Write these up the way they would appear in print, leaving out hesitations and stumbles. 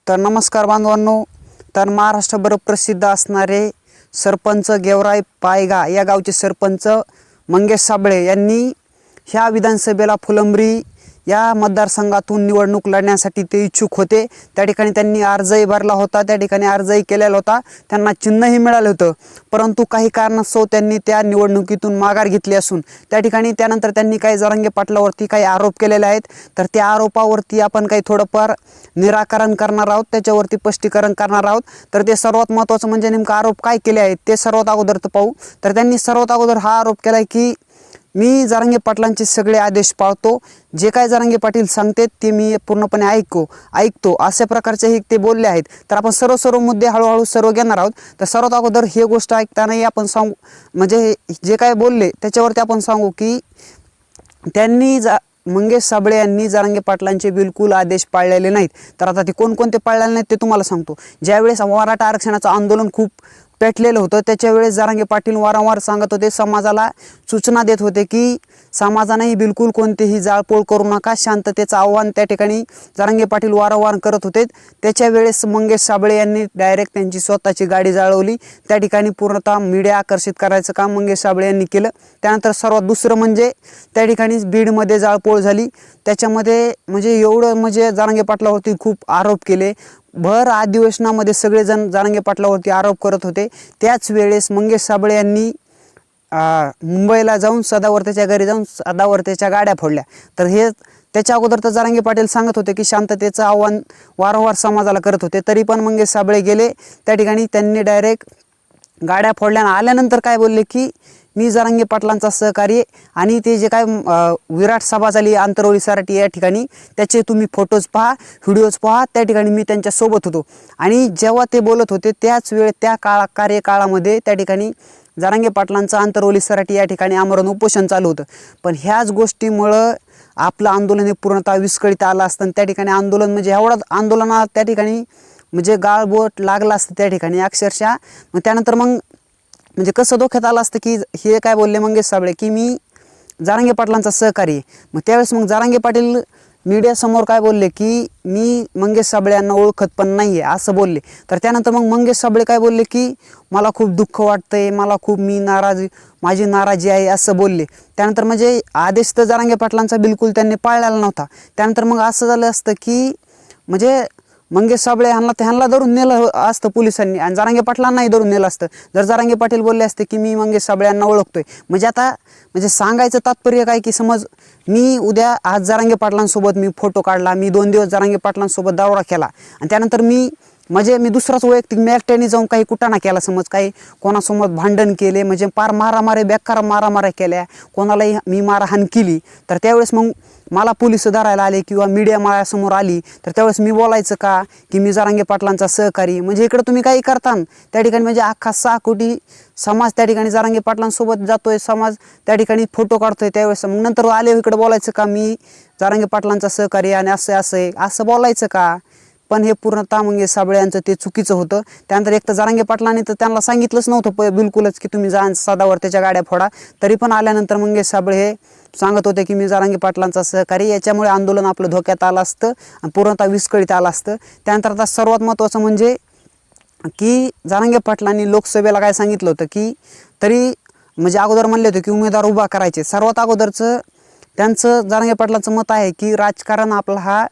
तर नमस्कार बांधवांनो, तर महाराष्ट्रभर प्रसिद्ध असणारे सरपंच गेवराई पायगा या गावचे सरपंच मंगेश साबळे यांनी ह्या विधानसभेला फुलंब्री या मतदारसंघातून निवडणूक लढण्यासाठी ते इच्छुक होते। त्या ठिकाणी त्यांनी अर्जही भरला होता, त्या ठिकाणी अर्जही केलेला होता, त्यांना चिन्हही मिळालं होतं। परंतु काही कारणास्तव त्यांनी त्या निवडणुकीतून माघार घेतली असून त्या ठिकाणी त्यानंतर त्यांनी काही जरांगे पाटलावरती काही आरोप केलेले आहेत। तर त्या आरोपावरती आपण काही थोडंफार निराकरण करणार आहोत, त्याच्यावरती स्पष्टीकरण करणार आहोत। तर ते सर्वात महत्त्वाचं म्हणजे नेमका आरोप काय केले आहेत ते सर्वात अगोदर पाहू। तर त्यांनी सर्वात अगोदर हा आरोप केला की मी जरांगे पाटलांचे सगळे आदेश पाळतो, जे काय जरांगे पाटील सांगतात ते मी पूर्णपणे ऐकतो अशा प्रकारचे ते बोलले आहेत। तर आपण सर्व मुद्दे हळूहळू सर्व घेणार आहोत। तर सर्वात अगोदर हे गोष्ट ऐकतानाही आपण सांगू, म्हणजे जे काय बोलले त्याच्यावरती आपण सांगू की त्यांनी मंगेश साबळे यांनी जरांगे पाटलांचे बिलकुल आदेश पाळलेले नाहीत। तर आता ते कोणकोणते पाळलेले नाहीत ते तुम्हाला सांगतो। ज्यावेळेस मराठा आरक्षणाचं आंदोलन खूप पेटलेलं होतं त्याच्यावेळेस जरांगे पाटील वारंवार सांगत होते, समाजाला सूचना देत होते की समाजानेही बिलकुल कोणतेही जाळपोळ करू नका, शांततेचं आव्हान त्या ठिकाणी जरांगे पाटील वारंवार करत होते। त्याच्या वेळेस मंगेश साबळे यांनी डायरेक्ट त्यांची स्वतःची गाडी जाळवली, त्या ठिकाणी पूर्णतः मीडिया आकर्षित करायचं काम मंगेश साबळे यांनी केलं। त्यानंतर सर्वात दुसरं म्हणजे त्या ठिकाणी बीडमध्ये जाळपोळ झाली, त्याच्यामध्ये म्हणजे एवढं म्हणजे जरांगे पाटलावरती खूप आरोप केले। भर अधिवेशनामध्ये सगळेजण जरांगे पाटलावरती आरोप करत होते। त्याच वेळेस मंगेश साबळे यांनी मुंबईला जाऊन सदावर्तेच्या घरी जाऊन सदावर्तेच्या गाड्या फोडल्या। तर हे त्याच्या अगोदर तर जरांगे पाटील सांगत होते की शांततेचं आव्हान वारंवार समाजाला करत होते, तरी पण मंगेश साबळे गेले त्या ठिकाणी, त्यांनी डायरेक्ट गाड्या फोडल्या। आल्यानंतर काय बोलले की मी जरांगे पाटलांचा सहकारी आणि ते जे काय विराट सभा झाली आंतरवली सराटी या ठिकाणी, त्याचे तुम्ही फोटोज पहा, व्हिडिओज पहा, त्या ठिकाणी मी त्यांच्या सोबत होतो। आणि जेव्हा ते बोलत होते त्याच वेळ त्या कार्यकाळामध्ये त्या ठिकाणी जरांगे पाटलांचं आंतरवली सराटी या ठिकाणी आमरण उपोषण चालू होतं। पण ह्याच गोष्टीमुळं आपलं आंदोलन हे पूर्णतः विस्कळीत आलं असतं। त्या ठिकाणी आंदोलन म्हणजे एवढं आंदोलनात त्या ठिकाणी म्हणजे गाळबोट लागला असतं त्या ठिकाणी अक्षरशः। मग त्यानंतर मग म्हणजे कसं डोक्यात आलं असतं की हे काय बोलले मंगेश साबळे की मी जरांगे पाटलांचा सहकारी आहे। मग त्यावेळेस मग जरांगे पाटील मीडियासमोर काय बोलले की मी मंगेश साबळे यांना ओळखत पण नाही आहे असं बोलले। तर त्यानंतर मग मंगेश साबळे काय बोलले की मला खूप दुःख वाटतंय, मला खूप माझी नाराजी आहे असं बोलले। त्यानंतर म्हणजे आदेश तर जरांगे पाटलांचा बिलकुल त्यांनी पाळलेला नव्हता। त्यानंतर मग असं झालं असतं की म्हणजे मंगेश साबळे ह्यांना धरून नेलं असतं पोलिसांनी आणि जरांगे पाटलांनाही धरून नेलं असतं जर जरांगे पाटील बोलले असते की मी मंगेश साबळे यांना ओळखतोय। म्हणजे आता म्हणजे सांगायचं तात्पर्य काय की समज मी उद्या आज जरांगे पाटलांसोबत मी फोटो काढला, मी 2 दिवस जरांगे पाटलांसोबत दौरा केला आणि त्यानंतर मी दुसराच वैयक्तिक मी एकट्याने जाऊन काही कुटाणा केला, समज काही कोणासोबत भांडण केले, म्हणजे पार बेकार मारामाऱ्या केल्या, कोणालाही मी मारहाण केली, तर त्यावेळेस मग मला पोलीस धरायला आले किंवा मीडिया माझ्यासमोर आली तर त्यावेळेस मी बोलायचं का की मी जरांगे पाटलांचा सहकारी? म्हणजे इकडं तुम्ही काही करता त्या ठिकाणी म्हणजे अख्खा 6 कोटी समाज त्या ठिकाणी जरांगे पाटलांसोबत जातोय, समाज त्या ठिकाणी फोटो काढतोय, त्यावेळेस मग नंतर आले इकडे बोलायचं का मी जरांगे पाटलांचा सहकारी आणि असं बोलायचं का? पण हे पूर्णतः मंगेश साबळे यांचं ते चुकीचं होतं। त्यानंतर एक तर जरांगे पाटलांनी तर त्यांना सांगितलंच नव्हतं बिलकुलच की तुम्ही जा सदावर्तेच्या गाड्या फोडा, तरी पण आल्यानंतर मंगेश साबळे हे सांगत होते की मी जरांगे पाटलांचा सहकारी। याच्यामुळे आंदोलन आपलं धोक्यात आलं असतं आणि पूर्णतः विस्कळीत आलं असतं। त्यानंतर आता सर्वात महत्त्वाचं म्हणजे की जरांगे पाटलांनी लोकसभेला काय सांगितलं होतं की तरी म्हणजे अगोदर म्हणले होते की उमेदवार उभा करायचे। सर्वात अगोदरचं त्यांचं जरांगे पाटलांचं मत आहे की राजकारण आपला हा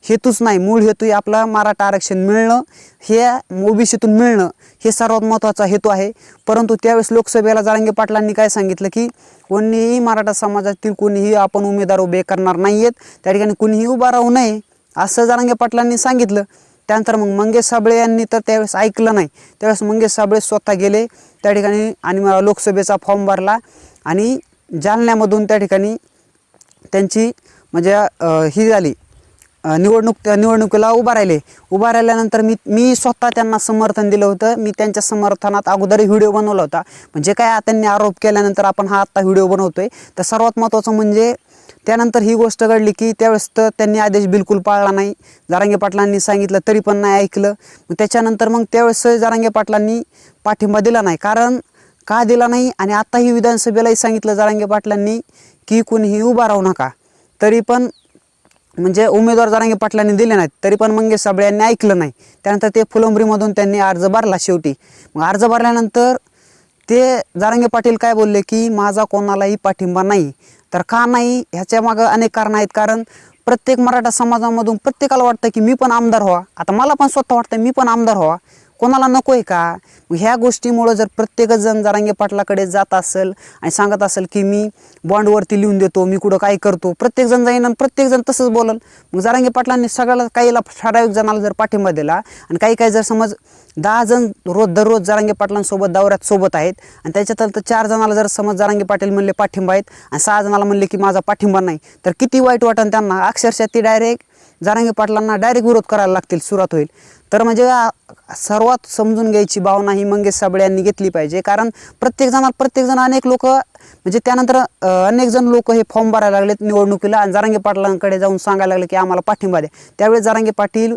हेतूच नाही, मूळ हेतू आपला मराठा आरक्षण मिळणं, हे ओबीसीतून मिळणं हे सर्वात महत्त्वाचा हेतू आहे। परंतु त्यावेळेस लोकसभेला जरांगे पाटलांनी काय सांगितलं की कोणीही मराठा समाजातील कोणीही आपण उमेदवार उभे करणार नाही आहेत, त्या ठिकाणी कुणीही उभा राहू नये असं जरांगे पाटलांनी सांगितलं। त्यानंतर मग मंगेश साबळे यांनी तर त्यावेळेस ऐकलं नाही, त्यावेळेस मंगेश साबळे स्वतः गेले त्या ठिकाणी आणि लोकसभेचा फॉर्म भरला आणि जालन्यामधून त्या ठिकाणी त्यांची म्हणजे ही झाली निवडणुकीला उभा राहिल्यानंतर मी स्वतः त्यांना समर्थन दिलं होतं। मी त्यांच्या समर्थनात अगोदरही व्हिडिओ बनवला होता, म्हणजे काय त्यांनी आरोप केल्यानंतर आपण हा आत्ता व्हिडिओ बनवतोय। तर सर्वात महत्त्वाचं म्हणजे त्यानंतर ही गोष्ट घडली की त्यावेळेस तर त्यांनी आदेश बिलकुल पाळला नाही, जरांगे पाटलांनी सांगितलं तरी पण नाही ऐकलं। त्याच्यानंतर मग त्यावेळेस जरांगे पाटलांनी पाठिंबा दिला नाही, कारण का दिला नाही आणि आत्ताही विधानसभेलाही सांगितलं जरांगे पाटलांनी की कुणीही उभा राहू नका, तरी पण म्हणजे उमेदवार जरांगे पाटलांनी दिले नाहीत, तरी पण मंगेश साबळे यांनी ऐकलं नाही. त्यानंतर ते फुलंब्रीमधून त्यांनी अर्ज भरला शेवटी. मग अर्ज भरल्यानंतर ते जरांगे पाटील काय बोलले की माझा कोणालाही पाठिंबा नाही. तर का नाही ह्याच्या मागं अनेक कारणं आहेत. कारण प्रत्येक मराठा समाजामधून प्रत्येकाला वाटतं की मी पण आमदार व्हा. आता मला पण स्वतः वाटतं मी पण आमदार व्हा, कोणाला नको आहे का? मग ह्या गोष्टीमुळं जर प्रत्येकच जण जरांगे पाटलाकडे जात असेल आणि सांगत असेल की मी बॉन्डवरती लिहून देतो, मी कुठं काय करतो, प्रत्येकजण जाईन आणि प्रत्येकजण तसंच बोलल. मग जरांगे पाटलांनी सगळ्याला काहीला ठराविक जणाला जर पाठिंबा दिला आणि काही काही जर समज 10 जण दररोज जरांगे पाटलांसोबत दौऱ्यात सोबत आहेत आणि त्याच्यात 4 जणाला जर समज जरांगे पाटील म्हणले पाठिंबा आहेत आणि 6 जणाला म्हणले की माझा पाठिंबा नाही, तर किती वाईट वाटेल त्यांना. अक्षरशः ती डायरेक्ट जरांगे पाटलांना डायरेक्ट विरोध करायला लागतील, सुरुवात होईल. तर म्हणजे सर्वात समजून घ्यायची भावना ही मंगेश साबळे यांनी घेतली पाहिजे. कारण प्रत्येकजण अनेक लोक म्हणजे त्यानंतर अनेक जण लोक हे फॉर्म भरायला लागलेत निवडणुकीला आणि जरांगे पाटलांकडे जाऊन सांगायला लागले की आम्हाला पाठिंबा द्या. त्यावेळेस जरांगे पाटील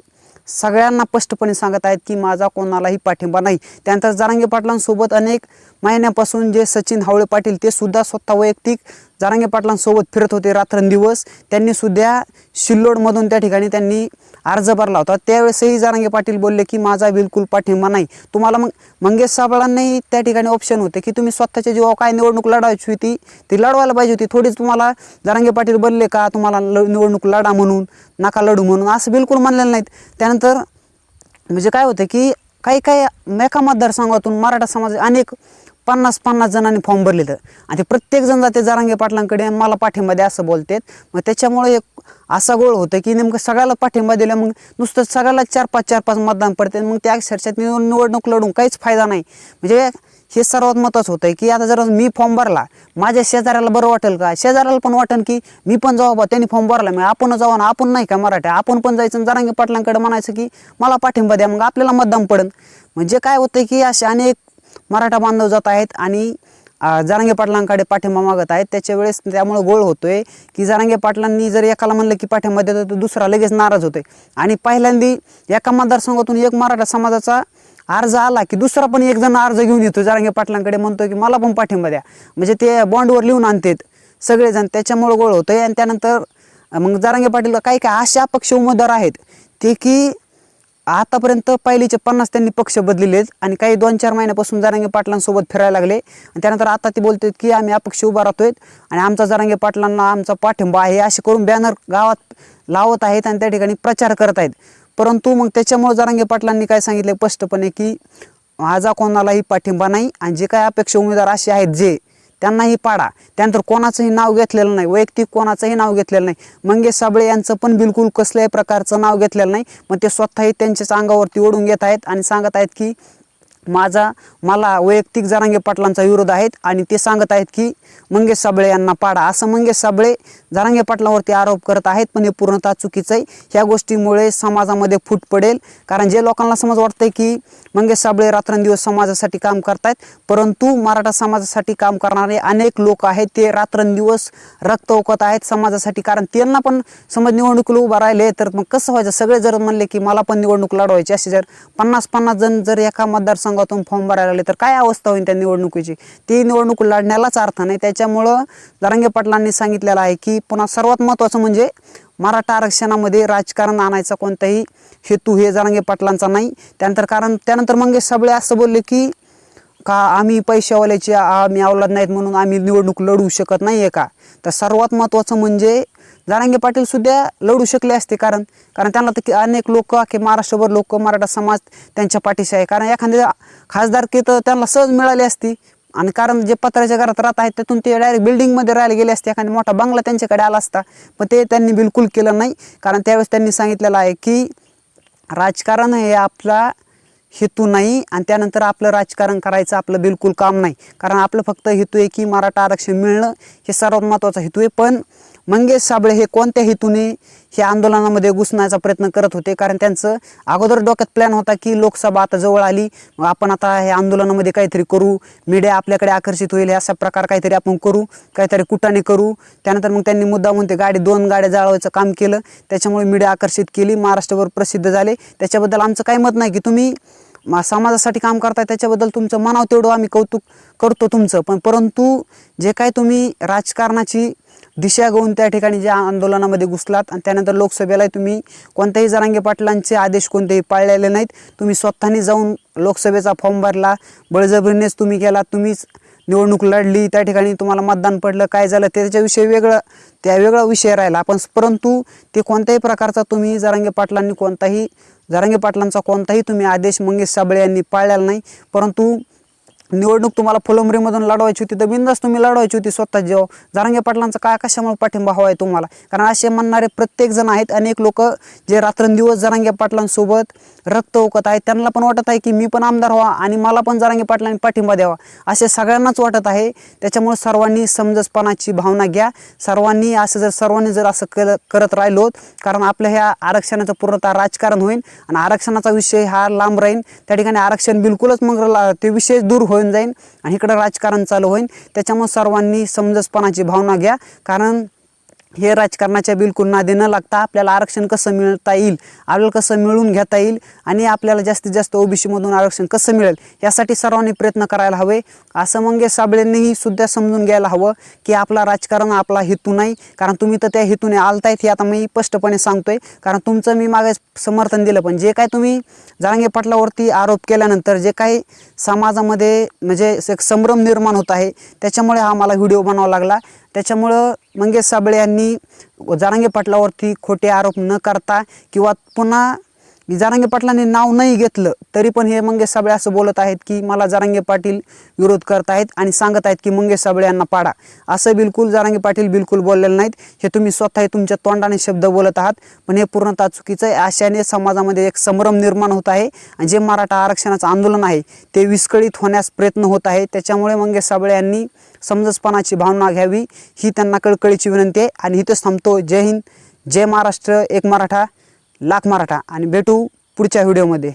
सगळ्यांना स्पष्टपणे सांगत आहेत की माझा कोणालाही पाठिंबा नाही. त्यानंतर जरांगे पाटलांसोबत अनेक महिन्यापासून जे सचिन हावळे पाटील ते सुद्धा स्वतः वैयक्तिक जरांगे पाटलांसोबत फिरत होते रात्रंदिवस. त्यांनी सुद्धा सिल्लोडमधून त्या ठिकाणी त्यांनी अर्ज भरला होता. त्यावेळेसही जरांगे पाटील बोलले की माझा बिलकुल पाठिंबा नाही. तुम्हाला मग मंगेश साबळांनाही त्या ठिकाणी ऑप्शन होते की तुम्ही स्वतःच्या जीवावर काय निवडणूक लढवायची होती ती लढवायला पाहिजे होती. थोडीच तुम्हाला जरांगे पाटील बोलले का तुम्हाला निवडणूक लढा म्हणून, नका लढू म्हणून, असं बिलकुल म्हणलेलं नाहीत. त्यानंतर म्हणजे काय होतं की काही एका मतदारसंघातून मराठा समाज अनेक 50-50 जणांनी फॉर्म भरले तर आणि ते प्रत्येकजण जाते जरांगे पाटलांकडे मला पाठिंबा द्या असं बोलतात. मग त्याच्यामुळे एक असा गोळ होतं की नेमकं सगळ्याला पाठिंबा दिला मग नुसतं सगळ्याला 4-5 मतदान पडते. मग त्या अक्षरशः निवडणूक लढून काहीच फायदा नाही. म्हणजे हे सर्वात महत्त्वाचं होतं की आता जर मी फॉर्म भरला, माझ्या शेजाऱ्याला बरं वाटेल का? शेजाऱ्याला पण वाटेल की मी पण जाऊ बा, त्यांनी फॉर्म भरला, मग आपण जाऊ ना, आपण नाही का मराठा, आपण पण जायचं जरांगे पाटलांकडे म्हणायचं की मला पाठिंबा द्या, मग आपल्याला मतदान पडेल. म्हणजे काय होतं की असे अनेक मराठा बांधव जात आहेत आणि जरांगे पाटलांकडे पाठिंबा मागत आहेत. त्याच्या वेळेस त्यामुळे गोळ होतोय की जरांगे पाटलांनी जर एकाला म्हणलं की पाठिंबा देतो तर दुसरा लगेच नाराज होतोय. आणि पहिल्यांदी एका मतदारसंघातून एक मराठा समाजाचा अर्ज आला की दुसरा पण एक जण अर्ज घेऊन येतो जरांगे पाटलांकडे, म्हणतो की मला पण पाठिंबा द्या. म्हणजे ते बॉन्डवर लिहून आणतात सगळेजण, त्याच्यामुळे गोळ होतोय. आणि त्यानंतर मग जरांगे पाटील काही असे अपक्ष उमेदवार आहेत ते की आतापर्यंत पहिलीचे 50 त्यांनी पक्ष बदललेत आणि काही 2-4 महिन्यापासून जरांगे पाटलांसोबत फिरायला लागले. आणि त्यानंतर आता ते बोलतात की आम्ही अपक्ष उभा राहतोय आणि आमचा जरांगे पाटलांना आमचा पाठिंबा आहे, असे करून बॅनर गावात लावत आहेत आणि त्या ठिकाणी प्रचार करत आहेत. परंतु मग त्याच्यामुळे जरांगे पाटलांनी काय सांगितलं स्पष्टपणे की माझा कोणालाही पाठिंबा नाही आणि जे काय अपेक्षा उमेदवार असे आहेत जे त्यांनाही पाडा. त्यानंतर कोणाचंही नाव घेतलेलं नाही, वैयक्तिक कोणाचंही नाव घेतलेलं नाही. मंगेश साबळे यांचं पण बिलकुल कसल्याही प्रकारचं नाव घेतलेलं नाही. मग ते स्वतःही त्यांच्याच अंगावरती ओढून घेत आहेत आणि सांगत आहेत की मला वैयक्तिक जरांगे पाटलांचा विरोध आहेत आणि ते सांगत आहेत की मंगेश साबळे यांना पाडा, असं मंगेश साबळे जरांगे पाटलांवरती आरोप करत आहेत. पण हे पूर्णतः चुकीचं आहे. ह्या गोष्टीमुळे समाजामध्ये फूट पडेल. कारण जे लोकांना समज वाटतंय की मंगेश साबळे रात्रंदिवस समाजासाठी काम करतायत, परंतु मराठा समाजासाठी काम करणारे अनेक लोक आहेत ते रात्रंदिवस रक्त ओकत आहेत समाजासाठी. कारण त्यांना पण समज निवडणुकीला उभा राहिले तर मग कसं व्हायचं? सगळे जर म्हणले की मला पण निवडणूक लढवायची, असे जर 50-50 जण जर एका मतदारसंघातून फॉर्म भरायला लागले तर काय अवस्था होईल त्या निवडणुकीची? ती निवडणूक लढण्यालाच अर्थ नाही. त्याच्यामुळं जरांगे पाटलांनी सांगितलेलं आहे की पुन्हा सर्वात महत्त्वाचं म्हणजे मराठा आरक्षणामध्ये राजकारण आणायचा कोणताही हेतू हे जरांगे पाटलांचा नाही. त्यानंतर मंगेश साबळे असं बोलले की का आम्ही पैशावाल्याची आम्ही अवलाद नाहीत म्हणून आम्ही निवडणूक लढवू शकत नाही आहे का? तर सर्वात महत्त्वाचं म्हणजे जरांगे पाटील सुद्धा लढू शकले असते. कारण त्यांना तर अनेक लोक की महाराष्ट्रभर लोक मराठा समाज त्यांच्या पाठीशी आहे. कारण एखाद्या खासदारकी तर त्यांना सहज मिळाली असती. आणि कारण जे पत्र्याच्या घरात राहत आहेत त्यातून ते डायरेक्ट बिल्डिंगमध्ये राहायला गेले असते, एखादा मोठा बंगला त्यांच्याकडे आला असता. पण ते त्यांनी बिलकुल केलं नाही. कारण त्यावेळेस त्यांनी सांगितलेलं आहे की राजकारण हे आपला हेतू नाही आणि त्यानंतर आपलं राजकारण करायचं आपलं बिलकुल काम नाही. कारण आपलं फक्त हेतू आहे की मराठा आरक्षण मिळणं हे सर्वात महत्त्वाचा हेतू आहे. पण मंगेश साबळे हे कोणत्या हेतूने हे आंदोलनामध्ये घुसण्याचा प्रयत्न करत होते? कारण त्यांचं अगोदर डोक्यात प्लॅन होता की लोकसभा आता जवळ आली, मग आपण आता हे आंदोलनामध्ये काहीतरी करू, मीडिया आपल्याकडे आकर्षित होईल, अशा प्रकार काहीतरी आपण करू, काहीतरी कुटाने करू. त्यानंतर मग त्यांनी मुद्दामून ते 2 गाड्या जाळवायचं काम केलं. त्याच्यामुळे मीडिया आकर्षित केली, महाराष्ट्रभर प्रसिद्ध झाले. त्याच्याबद्दल आमचं काही मत नाही की तुम्ही समाजासाठी काम करताय, त्याच्याबद्दल तुमचं म्हणावं तेवढं आम्ही कौतुक करतो तुमचं. परंतु जे काय तुम्ही राजकारणाची दिशा घेऊन त्या ठिकाणी ज्या आंदोलनामध्ये घुसलात आणि त्यानंतर लोकसभेला तुम्ही कोणत्याही जरांगे पाटलांचे आदेश कोणतेही पाळलेले नाहीत. तुम्ही स्वतःनी जाऊन लोकसभेचा फॉर्म भरला, बळजबरीनेच तुम्ही केला, तुम्हीच निवडणूक लढली, त्या ठिकाणी तुम्हाला मतदान पडलं, काय झालं त्याच्याविषयी वेगळं, त्या वेगळा विषय राहिला. परंतु ते कोणत्याही प्रकारचा तुम्ही जरांगे पाटलांचा कोणताही तुम्ही आदेश मंगेश साबळे यांनी पाळलेला नाही. परंतु निवडणूक तुम्हाला फुलंब्रीमधून लढवायची होती तर बिंदास तुम्ही लढवायची होती स्वतः जेव्हा. जरांगे पाटलांचा काय कशामुळे पाठिंबा हवा आहे तुम्हाला? कारण असे म्हणणारे प्रत्येक जण आहेत, अनेक लोक जे रात्रंदिवस जरांगे पाटलांसोबत रक्त ओकत आहेत, त्यांना पण वाटत आहे की मी पण आमदार व्हा आणि मला पण जरांगे पाटलांनी पाठिंबा द्यावा, असे सगळ्यांनाच वाटत आहे. त्याच्यामुळे सर्वांनी समंजसपणाची भावना घ्या. सर्वांनी जर असं करत राहिलो, कारण आपल्या ह्या आरक्षणाचं पूर्णतः राजकारण होईल आणि आरक्षणाचा विषय हा लांब राहील. त्या ठिकाणी आरक्षण बिलकुलच मग ते विषय दूर होऊन जाईल आणि इकडं राजकारण चालू होईल. त्याच्यामुळे सर्वांनी समंजसपणाची भावना घ्या. कारण हे राजकारणाच्या बिलकुल नादी न लागता आपल्याला आरक्षण कसं मिळता येईल, आपल्याला कसं मिळवून घेता येईल आणि आपल्याला जास्तीत जास्त ओबीसीमधून आरक्षण कसं मिळेल यासाठी सर्वांनी प्रयत्न करायला हवे. असं मंगेश साबळेंनीही सुद्धा समजून घ्यायला हवं की आपला राजकारण आपला हेतू नाही. कारण तुम्ही तर त्या हेतूने आलतायत हे आता मी स्पष्टपणे सांगतोय. कारण तुमचं मी मागे समर्थन दिलं, पण जे काय तुम्ही जरांगे पाटलावरती आरोप केल्यानंतर जे काही समाजामध्ये म्हणजे एक संभ्रम निर्माण होत आहे, त्याच्यामुळे हा मला व्हिडिओ बनावा लागला. त्याच्यामुळं मंगेश साबळे यांनी जरांगे पाटलावरती खोटे आरोप न करता किंवा पुन्हा जरांगे पाटलांनी नाव नाही घेतलं तरी पण हे मंगेश साबळे असं बोलत आहेत की मला जरांगे पाटील विरोध करत आहेत आणि सांगत आहेत की मंगेश साबळे यांना पाडा. असं बिलकुल जरांगे पाटील बिलकुल बोललेले नाहीत. हे तुम्ही स्वतः तुमच्या तोंडाने शब्द बोलत आहात, पण हे पूर्णतः चुकीचं आहे. अशाने समाजामध्ये एक संभ्रम निर्माण होत आहे आणि जे मराठा आरक्षणाचं आंदोलन आहे ते विस्कळीत होण्यास प्रयत्न होत आहे. त्याच्यामुळे मंगेश साबळे यांनी समंजसपणाची भावना घ्यावी ही त्यांना कळकळीची विनंती आहे. आणि इथंच थांबतो. जय हिंद, जय महाराष्ट्र, एक मराठा लाख मराठा, आणि भेटू पुढच्या व्हिडिओमध्ये.